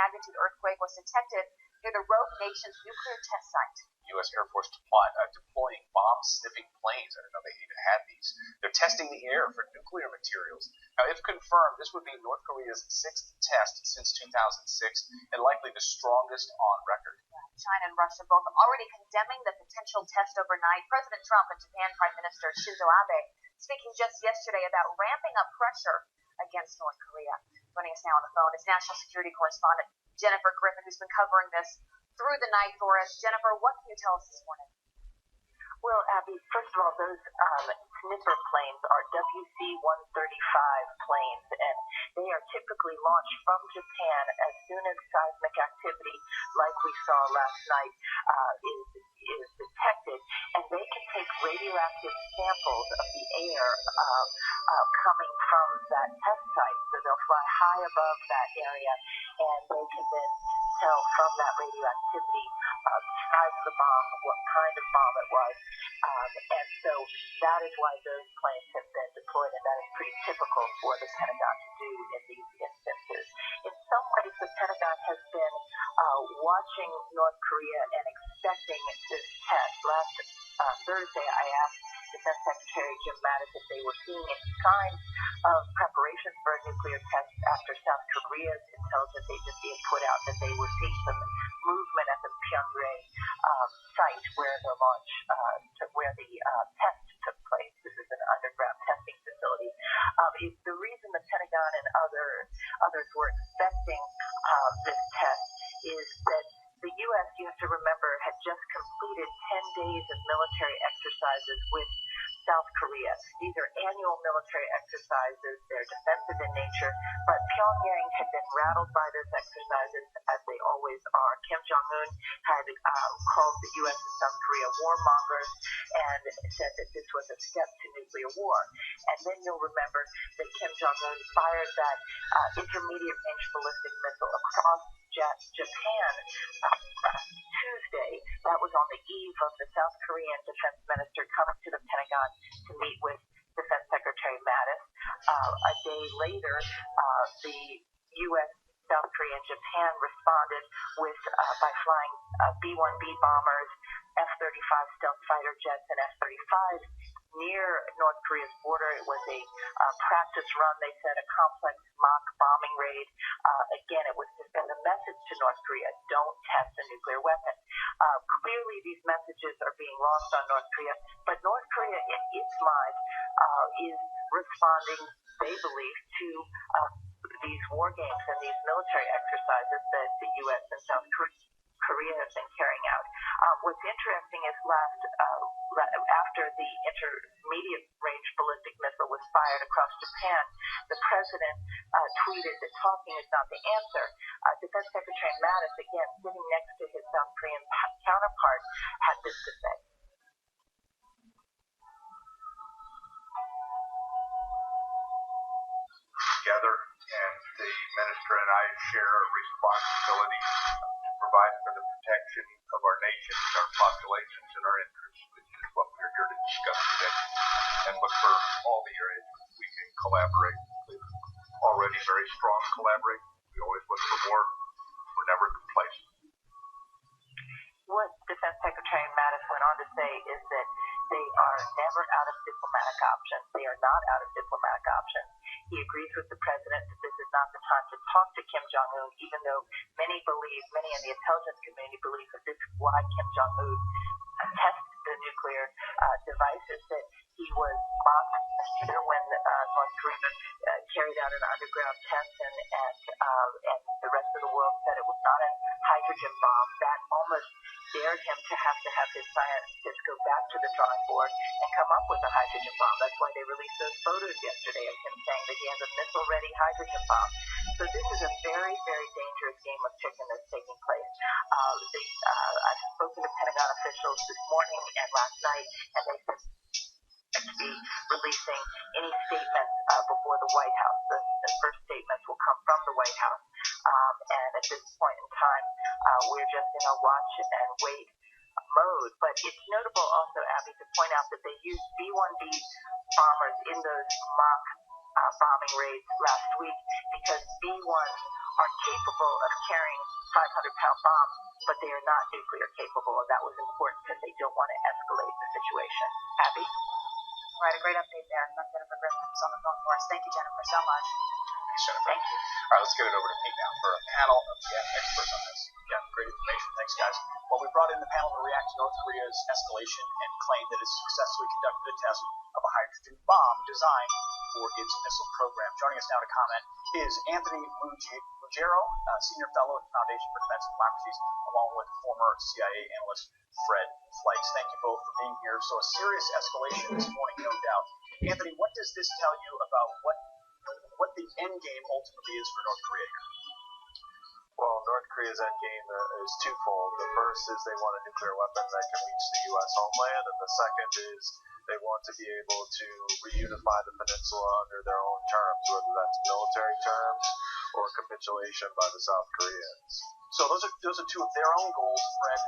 magnitude earthquake was detected near the Rogue Nation's nuclear test site. U.S. Air Force deploying bomb-sniffing planes. I didn't know they even had these. They're testing the air for nuclear materials. Now, if confirmed, this would be North Korea's 6th test since 2006 and likely the strongest on record. China and Russia both already condemning the potential test overnight. President Trump and Japan Prime Minister Shinzo Abe speaking just yesterday about ramping up pressure against North Korea. Joining us now on the phone is National Security Correspondent Jennifer Griffin, who's been covering this through the night for us. Jennifer, what can you tell us this morning? Well, Abby, first of all, those sniffer planes are WC-135 planes, and they are typically launched from Japan as soon as seismic activity, like we saw last night, is detected, and they can take radioactive samples of the air coming from that test site. So they'll fly high above that area, and they can then tell from that radioactivity the size of the bomb, what kind of bomb it was, and so that is why those planes have been deployed, and that is pretty typical for the Pentagon to do in these instances. In some ways, the Pentagon has been watching North Korea and expecting this test. Last Thursday, I asked Defense Secretary Jim Mattis if they were seeing any signs of preparations for a nuclear test after South Korea's intelligence agency had put out that they were seeing some movement at the Pyongyang site where the launch, where the test took place. This is an underground testing facility. The reason the Pentagon and others were expecting this test is that the U.S., you have to remember, had just completed 10 days of military exercises with South Korea. These are annual military exercises. They're defensive in nature, but Pyongyang had been rattled by those exercises, as they always are. Kim Jong-un had called the U.S. and South Korea warmongers and said that this was a step to nuclear war. And then you'll remember that Kim Jong-un fired that intermediate range ballistic missile across Japan last Tuesday. That was on the eve of the South Korean defense minister coming to the Pentagon to meet with Defense Secretary Mattis. A day later, the U.S., South Korea, and Japan responded with by flying B-1B bombers, F-35 stealth fighter jets, and F-35s near North Korea's border. It was a practice run, they said, a complex mock bombing raid. Again, it was to send a message to North Korea: don't test a nuclear weapon. Clearly, these messages are being lost on North Korea, but North Korea, in its mind, is responding, they believe, to these war games and these military exercises that the U.S. and South Korea has been carrying out. What's interesting is after the intermediate range ballistic missile was fired across Japan, the president tweeted that talking is not the answer. Defense Secretary Mattis, again sitting next to his South Korean counterpart, had this to say. Together, and the minister and I share a responsibility to provide for the protection of our nations, our populations, and our interests, which is what we're here to discuss today, and look for all the areas we can collaborate. We're already very strong collaborating. We always look for more. We're never complacent. What Defense Secretary Mattis went on to say is that they are never out of diplomatic options. They are not out of diplomatic options. He agrees with the president that this is not the time to talk to Kim Jong-un, even though many in the intelligence community believe that this is why Kim Jong-un tested the nuclear devices, that he was mocked last year when North Korea carried out an underground test, and the rest of the world said it was not a hydrogen bomb. That almost dared him to have his scientists go back to the drawing board and come up with a hydrogen bomb. That's why they released those photos yesterday of him saying that he has a missile-ready hydrogen bomb. So this is a very, very dangerous game of chicken that's taking place. I've spoken to Pentagon officials this morning and last night, and they said to be releasing any statements before the White House. The first statements will come from the White House. And at this point in time, we're just in a watch and wait mode. But it's notable also, Abby, to point out that they used B-1B bombers in those mock bombing raids last week because B-1 are capable of carrying 500-pound bombs, but they are not nuclear capable, and that was important because they don't want to escalate the situation. Abby? All right, a great update there from Jennifer Griffin on the phone for us. Thank you, Jennifer, so much. Thanks, Jennifer. Thank you. All right, let's get it over to Pete now for a panel of experts on this. Yeah, great information. Thanks, guys. Well, we brought in the panel to react to North Korea's escalation and claim that it successfully conducted a test of a hydrogen bomb designed for its missile program. Joining us now to comment is Anthony Ruggiero, Senior Fellow at the Foundation for Defense and Democracies, along with former CIA analyst Fred Fleitz. Thank you both for being here. So a serious escalation this morning, no doubt. Anthony, what does this tell you about what the end game ultimately is for North Korea here? Well, North Korea's end game is twofold. The first is they want a nuclear weapon that can reach the U.S. homeland, and the second is they want to be able to reunify the peninsula under their own terms, whether that's military terms or capitulation by the South Koreans. So those are two of their own goals, Fred.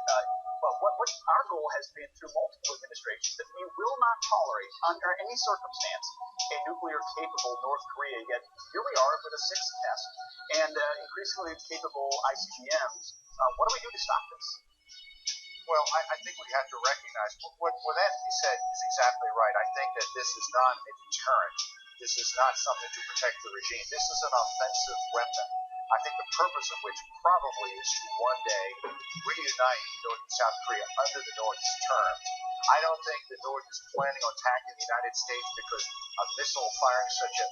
But what our goal has been through multiple administrations that we will not tolerate under any circumstance a nuclear-capable North Korea. Yet here we are with a sixth test and increasingly capable ICBMs. What do we do to stop this? Well, I think we have to recognize what Anthony said is exactly right. I think that this is not a deterrent. This is not something to protect the regime. This is an offensive weapon. I think the purpose of which probably is to one day reunite North and South Korea under the North's terms. I don't think the North is planning on attacking the United States because a missile firing such a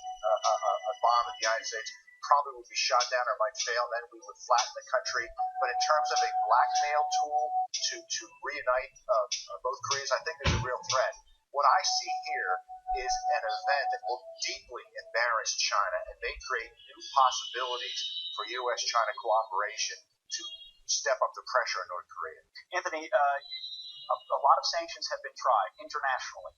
bomb at the United States probably would be shot down or might fail, and then we would flatten the country. But in terms of a blackmail tool to reunite both Koreas, I think there's a real threat. What I see here is an event that will deeply embarrass China and may create new possibilities for U.S.-China cooperation to step up the pressure on North Korea. Anthony, a lot of sanctions have been tried internationally,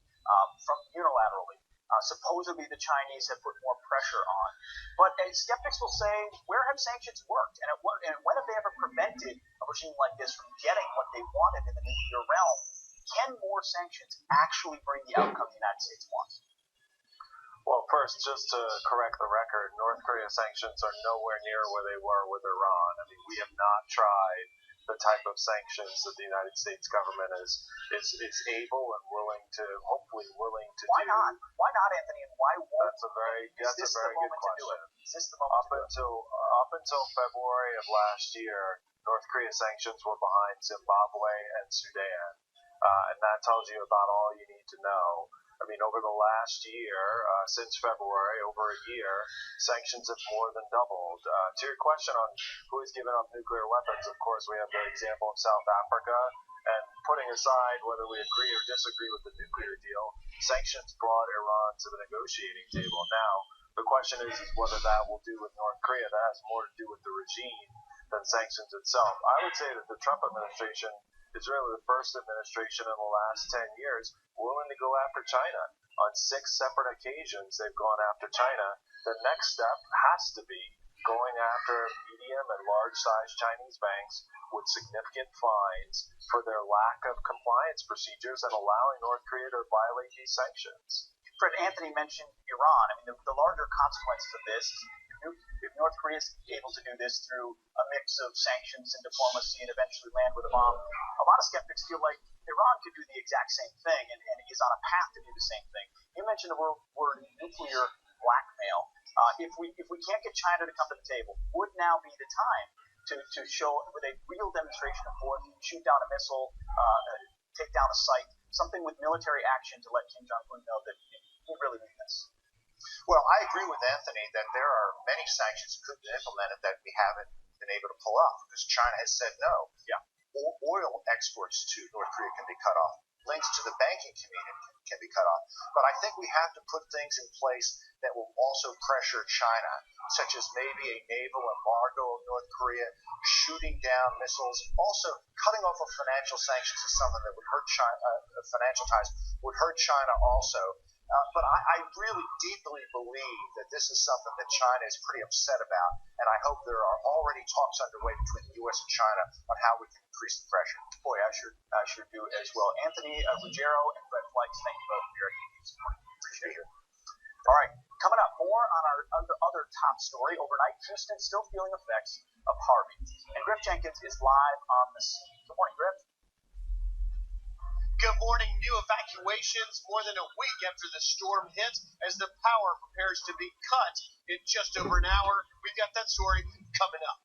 from unilaterally. Supposedly the Chinese have put more pressure on. But skeptics will say, where have sanctions worked? And when have they ever prevented a regime like this from getting what they wanted in the nuclear realm? Can more sanctions actually bring the outcome the United States wants? Well, first, just to correct the record, North Korea sanctions are nowhere near where they were with Iran. I mean, we have not tried the type of sanctions that the United States government is able and hopefully willing to Why do. not? Why not, Anthony? And why won't? That's a very good question. Is this the moment to do it? Up until February of last year, North Korea sanctions were behind Zimbabwe and Sudan, and that tells you about all you need to know. I mean, over the last year, since February, over a year, sanctions have more than doubled. To your question on who has given up nuclear weapons, of course, we have the example of South Africa. And putting aside whether we agree or disagree with the nuclear deal, sanctions brought Iran to the negotiating table. Now, the question is whether that will do with North Korea. That has more to do with the regime than sanctions itself. I would say that the Trump administration is really the first administration in the last 10 years willing to go after China. On 6 separate occasions, they've gone after China. The next step has to be going after medium and large-sized Chinese banks with significant fines for their lack of compliance procedures and allowing North Korea to violate these sanctions. Fred, Anthony mentioned Iran. I mean, the larger consequences of this is if North Korea is able to do this through a mix of sanctions and diplomacy and eventually land with a bomb, a lot of skeptics feel like Iran could do the exact same thing and is on a path to do the same thing. You mentioned the word nuclear blackmail. If we can't get China to come to the table, would now be the time to show with a real demonstration of force, shoot down a missile, take down a site, something with military action to let Kim Jong-un know that we really mean this. Well, I agree with Anthony that there are many sanctions that could be implemented that we haven't been able to pull off because China has said no. Yeah. Oil exports to North Korea can be cut off. Links to the banking community can be cut off. But I think we have to put things in place that will also pressure China, such as maybe a naval embargo of North Korea, shooting down missiles. Also, cutting off of financial sanctions is something that would hurt China. Financial ties would hurt China also. But I really deeply believe that this is something that China is pretty upset about, and I hope there are already talks underway between the U.S. and China on how we can increase the pressure. Boy, I sure do as well. Anthony Ruggiero and Fred Fleitz, thank you both for your activities this morning. Appreciate it. All right. Coming up, more on our other top story. Overnight, Houston still feeling effects of Harvey. And Griff Jenkins is live on the scene. Good morning, Griff. Good morning. New evacuations more than a week after the storm hit as the power prepares to be cut in just over an hour. We've got that story coming up.